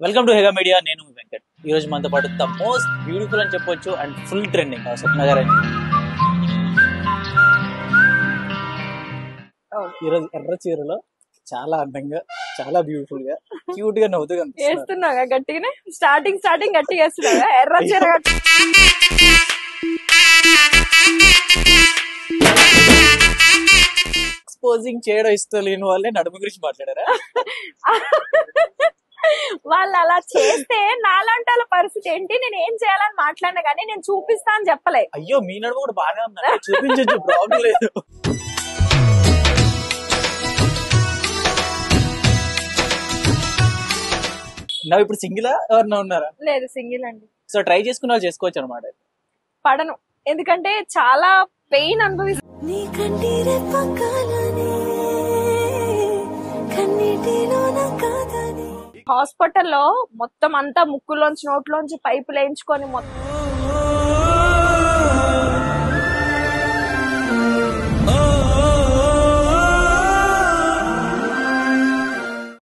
Welcome to హెగా media. నేను వెంకట్. ఈ రోజు మనతో పాటు ద మోస్ట్ బ్యూటిఫుల్ అని చెప్పొచ్చు అండ్ ఫుల్ ట్రెండింగ్ స్వప్న గారు. ఈరోజు ఎర్ర చీరలో చాలా అందంగా, చాలా బ్యూటిఫుల్ గా, క్యూట్ గా నవ్వుతూ వేస్తున్నాగా గట్టిగానే స్టార్టింగ్ గట్టిగా వేస్తున్నాగా ఎర్ర చీర ఎక్స్పోజింగ్ చేయడం ఇష్టం లేని వాళ్ళే నడుము గురించి మాట్లాడారా? వాళ్ళు అలా చేస్తే నాలాంటి వాళ్ళ పరిస్థితి ఏంటి? నేను ఏం చేయాలని మాట్లాడినా కానీ నేను చూపిస్తా అని చెప్పలే. అయ్యో, మీ నడుము కూడా బాగానే ఉన్నారు, చూపించచ్చు, ప్రాబ్లం లేదు. నువ్వు ఇప్పుడు సింగిలా ఎవరన్నా ఉన్నారా? లేదు, సింగిల్ అండి. సో ట్రై చేసుకున్న వాళ్ళు చేసుకోవచ్చు అనమాట. పడను, ఎందుకంటే చాలా పెయిన్ అనుభవిస్తాను. హాస్పిటల్లో మొత్తం అంతా ముక్కులోంచి నోట్లోంచి పైపులు వేయించుకొని మొత్తం